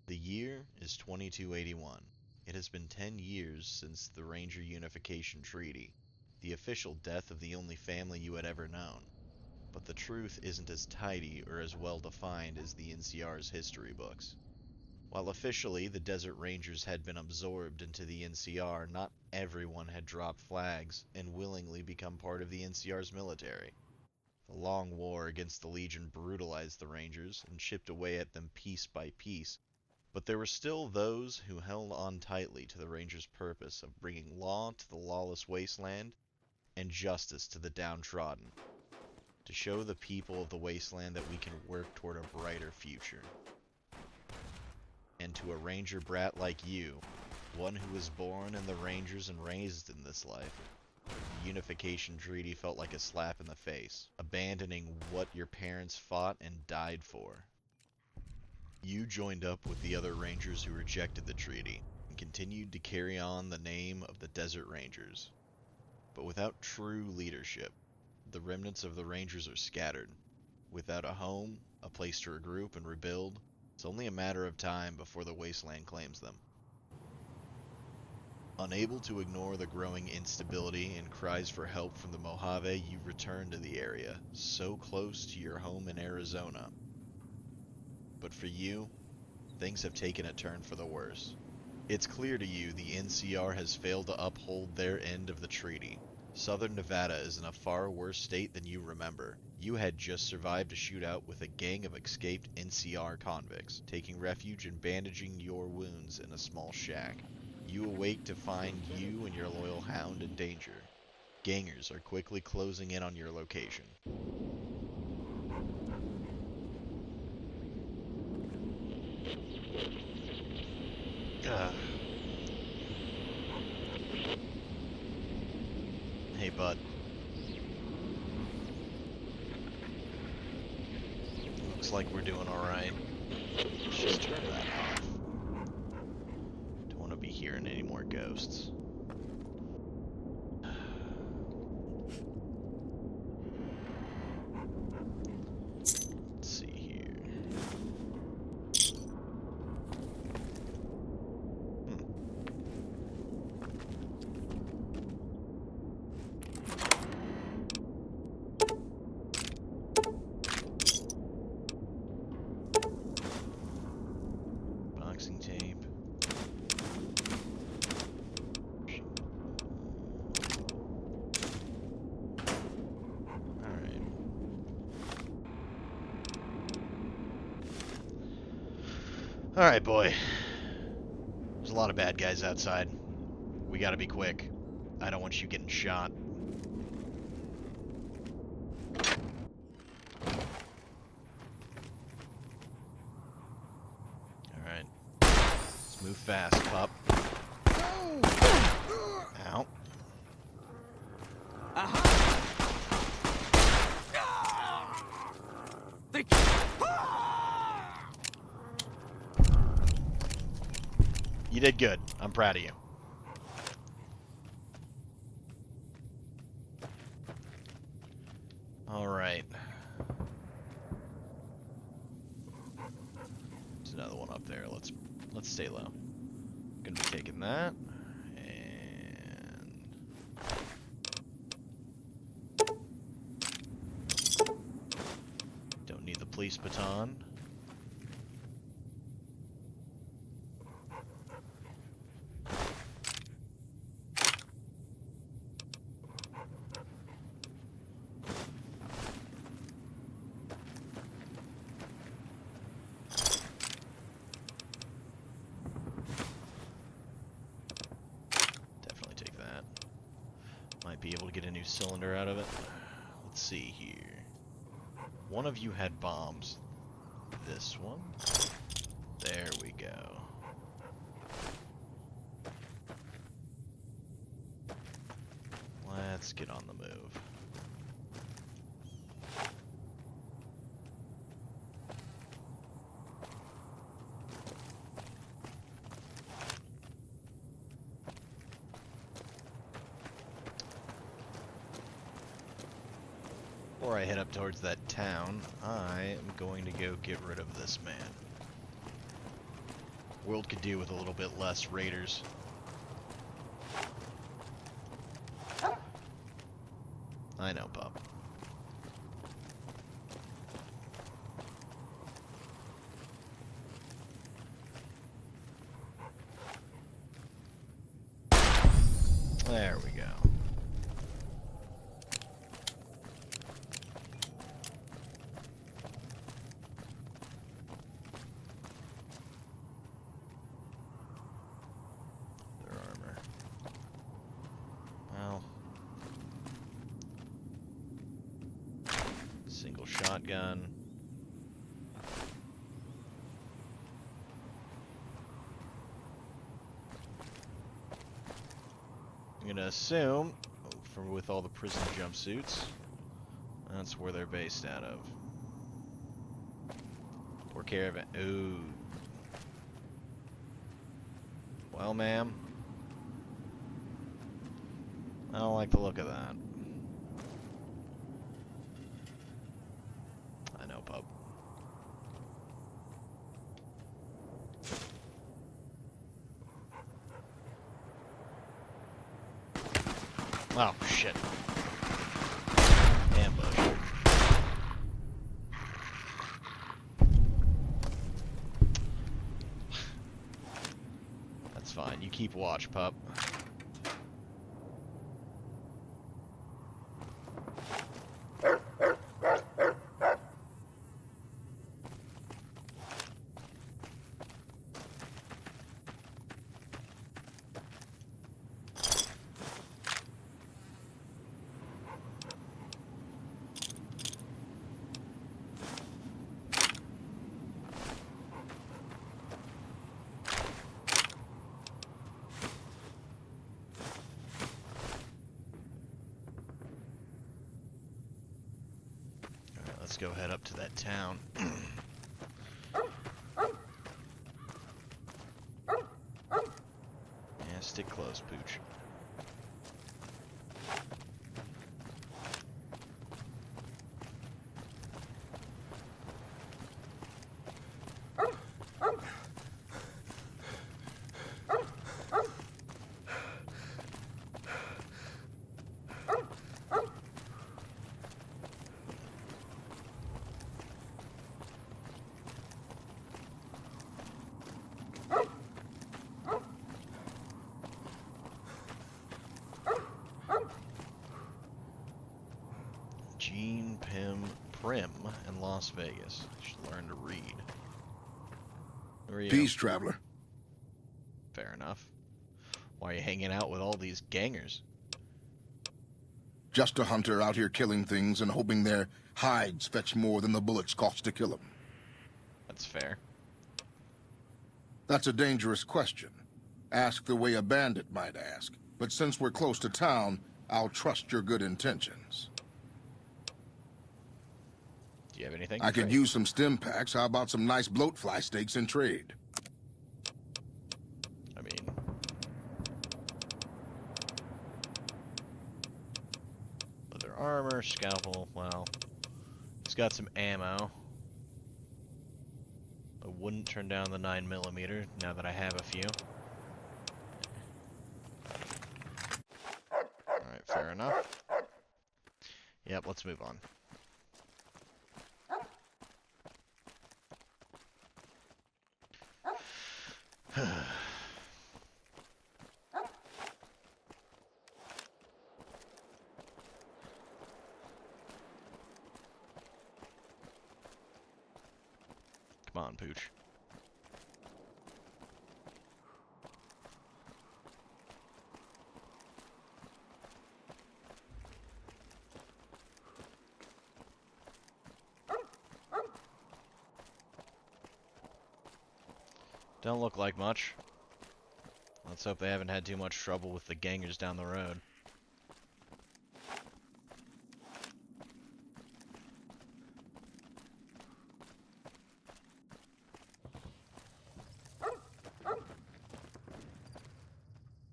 The year is 2281. It has been 10 years since the Ranger Unification Treaty, the official death of the only family you had ever known. But the truth isn't as tidy or as well defined as the NCR's history books. While officially the Desert Rangers had been absorbed into the NCR, not everyone had dropped flags and willingly become part of the NCR's military. The long war against the Legion brutalized the Rangers and chipped away at them piece by piece, but there were still those who held on tightly to the Rangers' purpose of bringing law to the lawless wasteland and justice to the downtrodden, to show the people of the wasteland that we can work toward a brighter future. And to a Ranger brat like you, one who was born in the Rangers and raised in this life, the Unification Treaty felt like a slap in the face, abandoning what your parents fought and died for. You joined up with the other Rangers who rejected the treaty, and continued to carry on the name of the Desert Rangers. But without true leadership, the remnants of the Rangers are scattered. Without a home, a place to regroup and rebuild, it's only a matter of time before the wasteland claims them. Unable to ignore the growing instability and cries for help from the Mojave, you return to the area, so close to your home in Arizona. But for you, things have taken a turn for the worse. It's clear to you the NCR has failed to uphold their end of the treaty. Southern Nevada is in a far worse state than you remember. You had just survived a shootout with a gang of escaped NCR convicts, taking refuge and bandaging your wounds in a small shack. You awake to find you and your loyal hound in danger. Gangers are quickly closing in on your location. Hey, bud. Looks like we're doing alright. Let's just turn that off. Don't want to be hearing any more ghosts. Let's see here. Boxing tape. Alright. Alright, boy. There's a lot of bad guys outside. We gotta be quick. I don't want you getting shot. Alright. Let's move fast, pup. Ow. You did good. I'm proud of you. Alright. There's another one up there. Let's stay low. Gonna be taking that. And don't need the police baton. Might be able to get a new cylinder out of it. Let's see here. One of you had bombs. This one. There we go. Let's get on the move. Before I head up towards that town, I am going to go get rid of this man. World could do with a little bit less raiders. I know, pup. There we go. Their armor. Well. Single shotgun. I'm gonna assume, from with all the prison jumpsuits, that's where they're based out of. Or caravan. Ooh. Well, ma'am, I don't like the look of that. I know, pup. Oh, shit. Ambush. That's fine. You keep watch, pup. Let's go head up to that town. Yeah, stick close, Pooch. Gene Prim in Las Vegas. Should learn to read. Who are you? Peace, traveler. Fair enough. Why are you hanging out with all these gangers? Just a hunter out here killing things and hoping their hides fetch more than the bullets cost to kill them. That's fair. That's a dangerous question. Ask the way a bandit might ask. But since we're close to town, I'll trust your good intentions. Do you have anything? I could use some stim packs. How about some nice bloatfly steaks in trade? I mean... leather armor, scalpel, well... he's got some ammo. I wouldn't turn down the 9mm now that I have a few. Alright, fair enough. Yep, let's move on. Come on, Pooch. Don't look like much. Let's hope they haven't had too much trouble with the gangers down the road.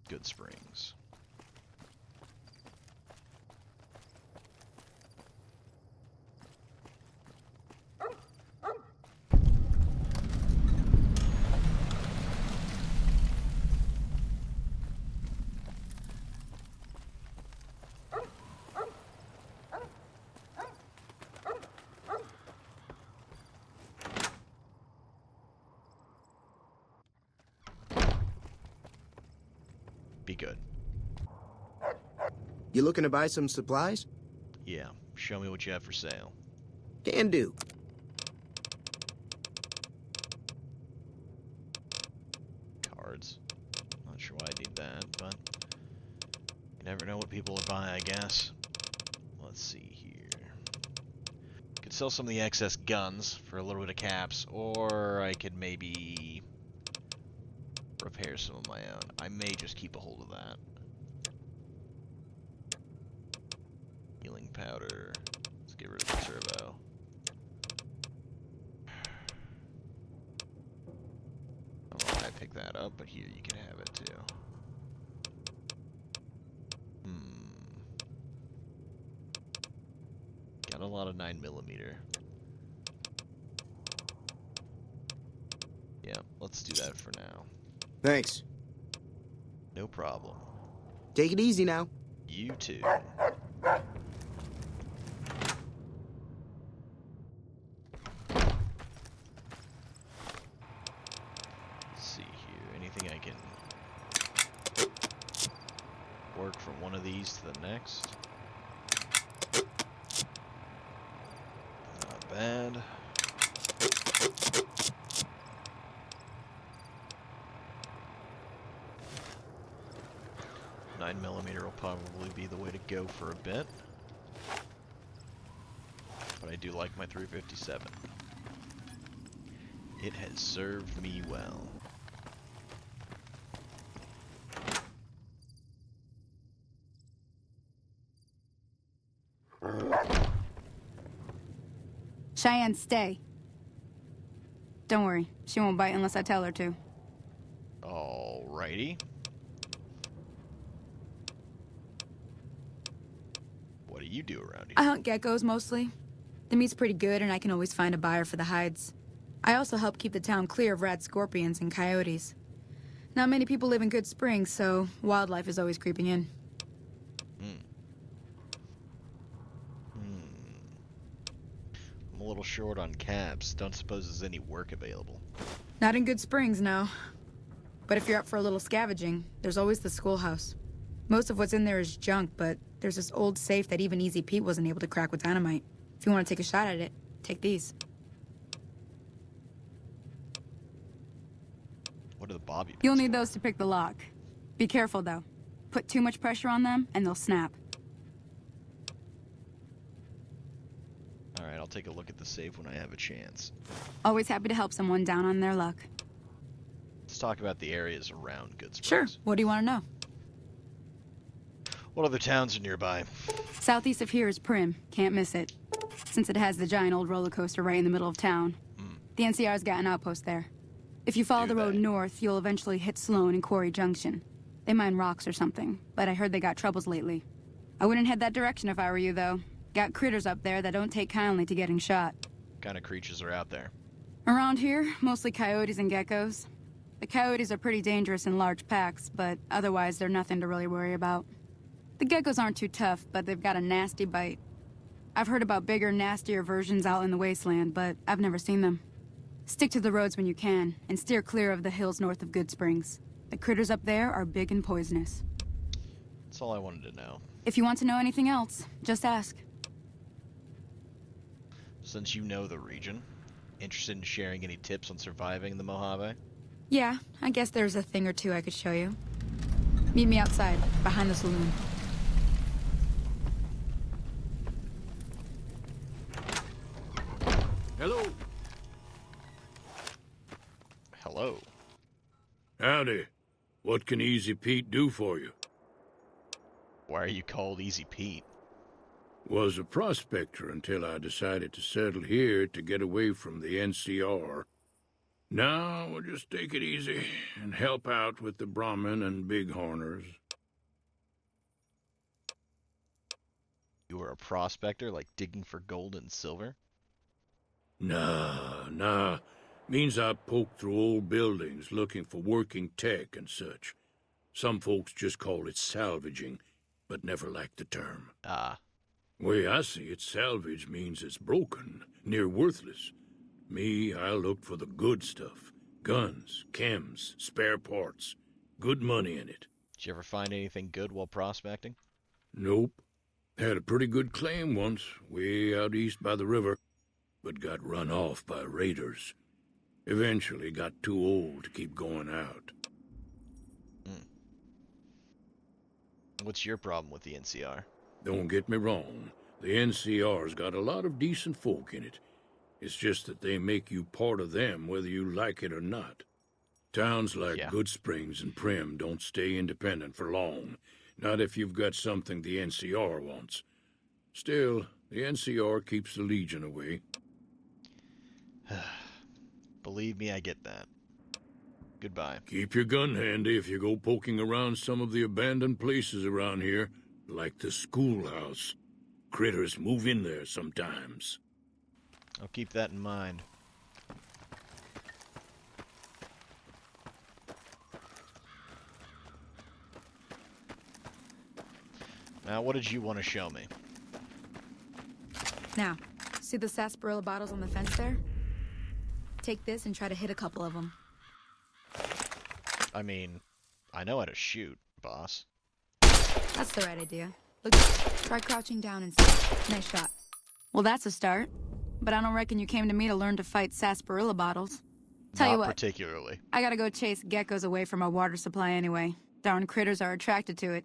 Good Springs. be good. You looking to buy some supplies? Yeah, show me what you have for sale. Can do. Cards. Not sure why I need that, but you never know what people would buy, I guess. Let's see here. Could sell some of the excess guns for a little bit of caps, or I could maybe repair some of my own. I may just keep a hold of that. Healing powder. Let's get rid of the turbo. I don't know why I picked that up, but here you can have it too. Got a lot of 9mm. Yeah, let's do that for now. Thanks. No problem. Take it easy now. You too. Let's see here. Anything I can work from one of these to the next? Not bad. Nine millimeter will probably be the way to go for a bit. But I do like my 357. It has served me well. Cheyenne, stay. Don't worry, she won't bite unless I tell her to. Alrighty. What do you do around here? I hunt geckos mostly. The meat's pretty good and I can always find a buyer for the hides. I also help keep the town clear of rat scorpions and coyotes. Not many people live in Good Springs, so wildlife is always creeping in. I'm a little short on cabs. Don't suppose there's any work available. Not in Good Springs, no. But if you're up for a little scavenging, there's always the schoolhouse. Most of what's in there is junk, but there's this old safe that even Easy Pete wasn't able to crack with dynamite. If you want to take a shot at it, take these. What are the bobby pins You'll need for? those to pick the lock. Be careful, though. Put too much pressure on them, and they'll snap. Alright, I'll take a look at the safe when I have a chance. Always happy to help someone down on their luck. Let's talk about the areas around Good Springs. Sure. What do you want to know? What other towns are nearby? Southeast of here is Prim. Can't miss it. Since it has the giant old roller coaster right in the middle of town. The NCR's got an outpost there. If you follow Do the road they? north, you'll eventually hit Sloan and Quarry Junction. They mine rocks or something, but I heard they got troubles lately. I wouldn't head that direction if I were you, though. Got critters up there that don't take kindly to getting shot. What kind of creatures are out there? Around here, mostly coyotes and geckos. The coyotes are pretty dangerous in large packs, but otherwise they're nothing to really worry about. The geckos aren't too tough, but they've got a nasty bite. I've heard about bigger, nastier versions out in the wasteland, but I've never seen them. Stick to the roads when you can, and steer clear of the hills north of Good Springs. The critters up there are big and poisonous. That's all I wanted to know. If you want to know anything else, just ask. Since you know the region, interested in sharing any tips on surviving the Mojave? Yeah, I guess there's a thing or two I could show you. Meet me outside, behind the saloon. Hello. Hello. Howdy. What can Easy Pete do for you? Why are you called Easy Pete? Was a prospector until I decided to settle here to get away from the NCR. Now we'll just take it easy and help out with the Brahmin and Bighorners. You were a prospector, like digging for gold and silver? Nah. Means I poke through old buildings looking for working tech and such. Some folks just call it salvaging, but never liked the term. Ah. Way I see it, salvage means it's broken, near worthless. Me, I look for the good stuff. Guns, chems, spare parts. Good money in it. Did you ever find anything good while prospecting? Nope. Had a pretty good claim once, way out east by the river, but got run off by raiders. Eventually got too old to keep going out. What's your problem with the NCR? Don't get me wrong, the NCR's got a lot of decent folk in it. It's just that they make you part of them whether you like it or not. Towns like Yeah. Goodsprings and Prim don't stay independent for long. Not if you've got something the NCR wants. Still, the NCR keeps the Legion away. Believe me, I get that. Goodbye. Keep your gun handy if you go poking around some of the abandoned places around here, like the schoolhouse. Critters move in there sometimes. I'll keep that in mind. Now, what did you want to show me? Now, see the sarsaparilla bottles on the fence there? Take this and try to hit a couple of them. I mean, I know how to shoot, boss. That's the right idea. Look, try crouching down and see. Nice shot. Well, that's a start. But I don't reckon you came to me to learn to fight sarsaparilla bottles. Tell you Not what, particularly. I gotta go chase geckos away from our water supply anyway. Darn critters are attracted to it.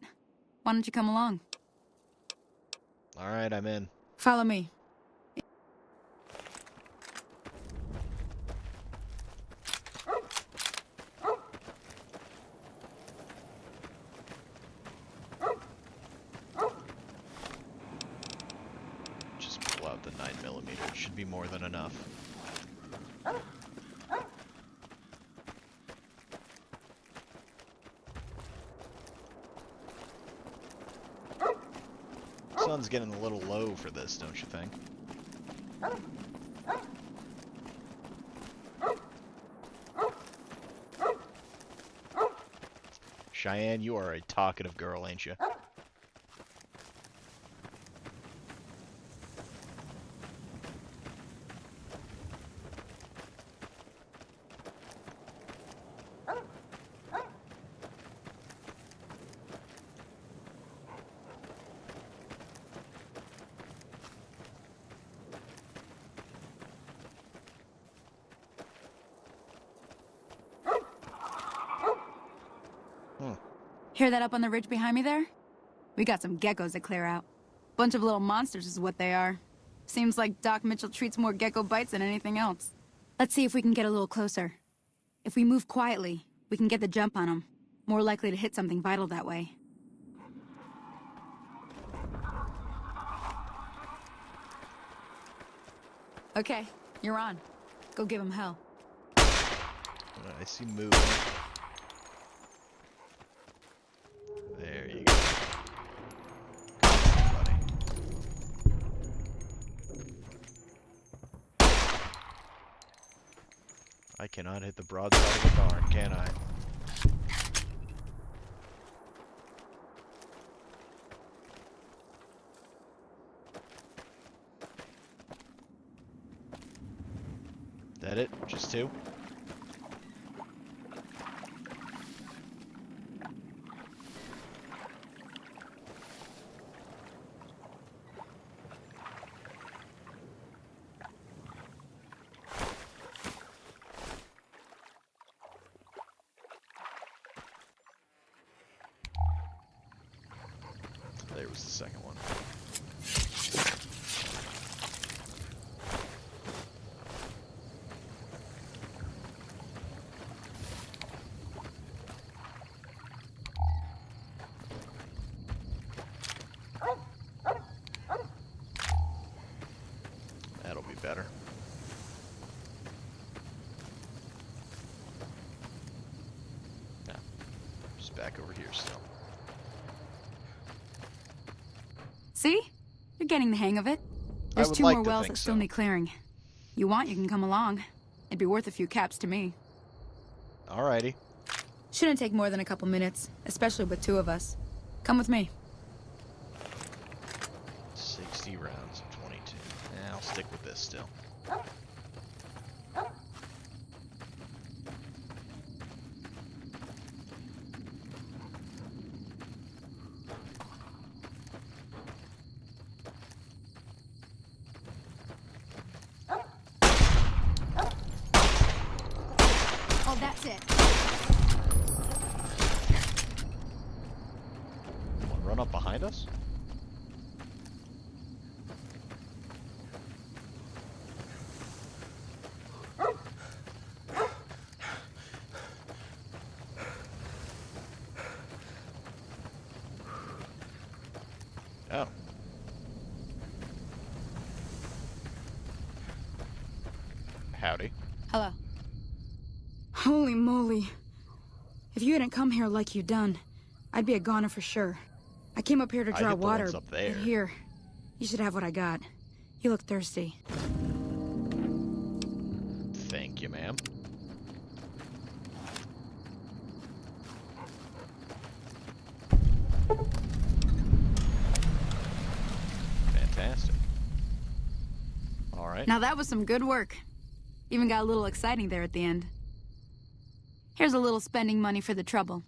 Why don't you come along? Alright, I'm in. Follow me. Just pull out the 9mm. It should be more than enough. Sun's getting a little low for this, don't you think? Cheyenne, you are a talkative girl, ain't you? Hear that up on the ridge behind me there? We got some geckos to clear out. Bunch of little monsters is what they are. Seems like Doc Mitchell treats more gecko bites than anything else. Let's see if we can get a little closer. If we move quietly, we can get the jump on them. More likely to hit something vital that way. Okay, you're on. Go give him hell. I see movement. There you go. Come on, buddy. I cannot hit the broadside of the barn, can I? That it? Just two? There was the second one. That'll be better. Yeah, just back over here still. See? You're getting the hang of it. I There's would two like more to wells think that still so. need clearing. You want, you can come along. It'd be worth a few caps to me. Alrighty. Shouldn't take more than a couple minutes, especially with two of us. Come with me. 60 rounds of 22. Yeah, I'll stick with this still. Oh, that's it. Someone run up behind us? Oh. Howdy. Hello. Holy moly. If you hadn't come here like you done, I'd be a goner for sure. I came up here to I draw get the water, ones up there. but here, you should have what I got. You look thirsty. Thank you, ma'am. Fantastic. Alright. Now that was some good work. Even got a little exciting there at the end. Here's a little spending money for the trouble.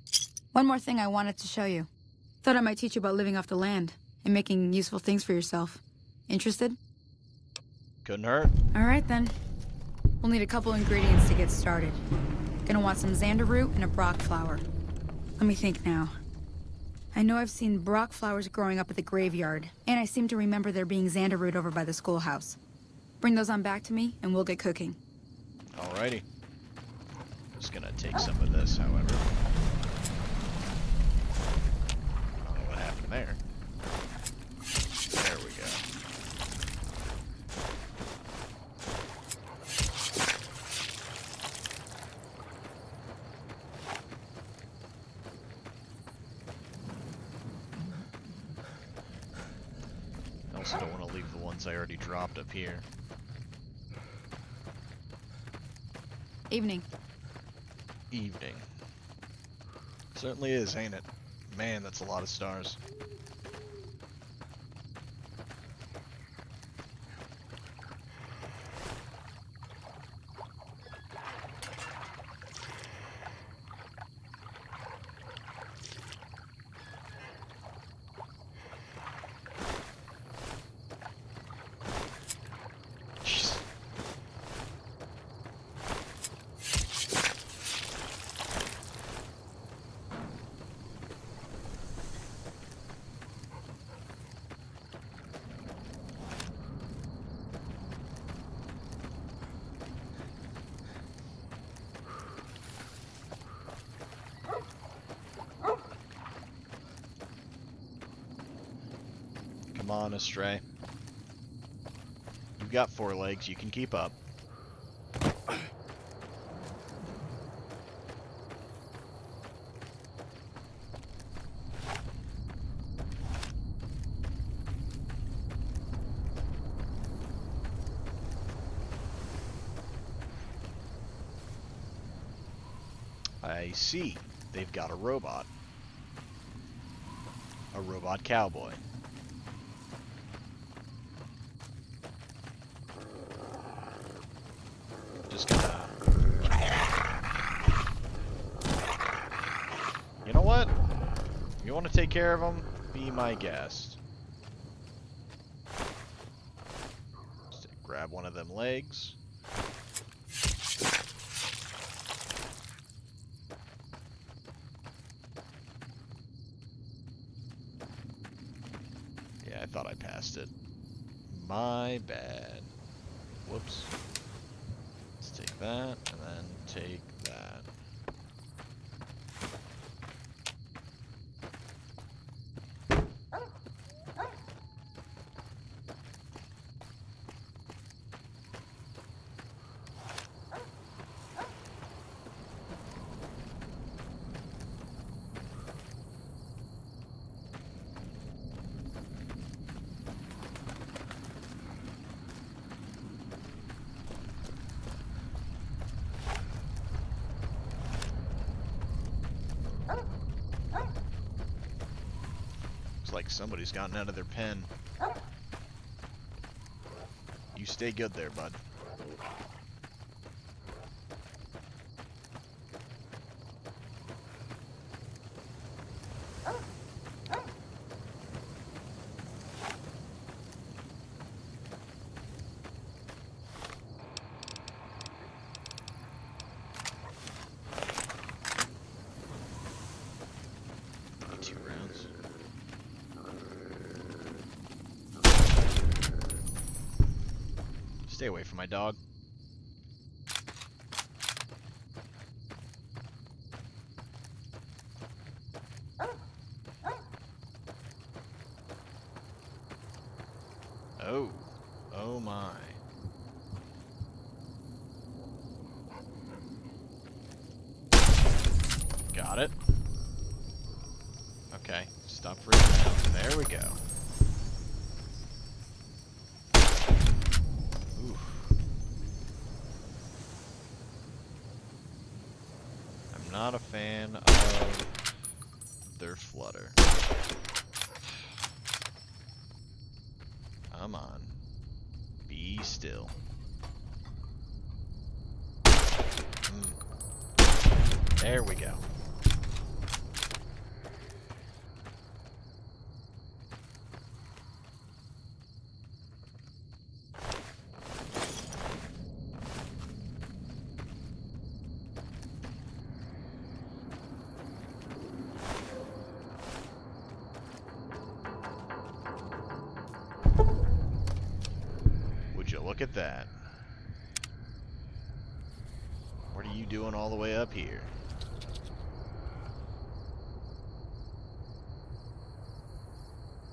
One more thing I wanted to show you. Thought I might teach you about living off the land and making useful things for yourself. Interested? Couldn't hurt. Alright then. We'll need a couple ingredients to get started. Gonna want some xander root and a brock flower. Let me think now. I know I've seen brock flowers growing up at the graveyard, and I seem to remember there being xander root over by the schoolhouse. Bring those on back to me, and we'll get cooking. Alrighty. Just gonna take some of this, however. I don't know what happened there. There we go. I also don't want to leave the ones I already dropped up here. Evening. Evening. Certainly is, ain't it? Man, that's a lot of stars. Jeez. Come on, Astray. You've got 4 legs, you can keep up. I see. They've got a robot. A robot cowboy. Just gonna... You know what? You want to take care of them? Be my guest. Just grab one of them legs. Yeah, I thought I passed it. My bad. Whoops. Let's take that, and then take that. Like somebody's gotten out of their pen. You stay good there, bud. Stay away from my dog. Oh. Oh my. Got it. Okay, stop freaking out. There we go. Oof. I'm not a fan of their flutter. Come on. Be still. There we go. Would you look at that? What are you doing all the way up here?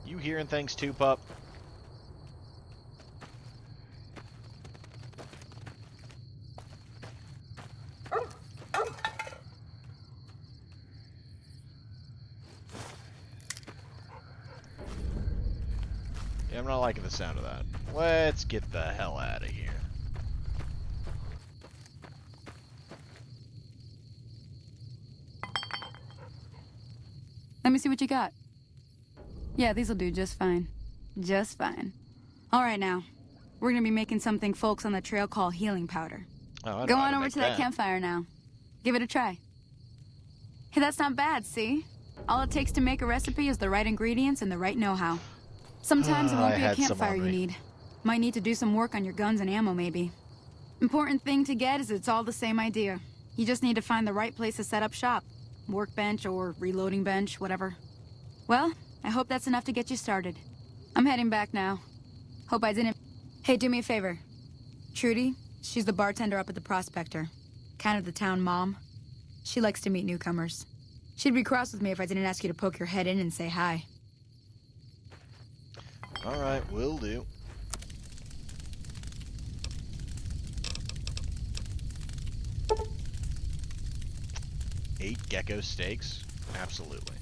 You hearing things too, pup? Yeah, I'm not liking the sound of that. Let's get the hell out of here. Let me see what you got. Yeah, these'll do just fine. Just fine. All right, now. We're gonna be making something folks on the trail call healing powder. Oh, I know Go how on to over make to that campfire now. Give it a try. Hey, that's not bad, see? All it takes to make a recipe is the right ingredients and the right know-how. Sometimes it won't I be a had some campfire on you me. need. Might need to do some work on your guns and ammo, maybe. Important thing to get is it's all the same idea. You just need to find the right place to set up shop. Workbench or reloading bench, whatever. Well, I hope that's enough to get you started. I'm heading back now. Hope I didn't... Hey, do me a favor. Trudy, she's the bartender up at the Prospector. Kind of the town mom. She likes to meet newcomers. She'd be cross with me if I didn't ask you to poke your head in and say hi. Alright, will do. Eight gecko steaks? Absolutely.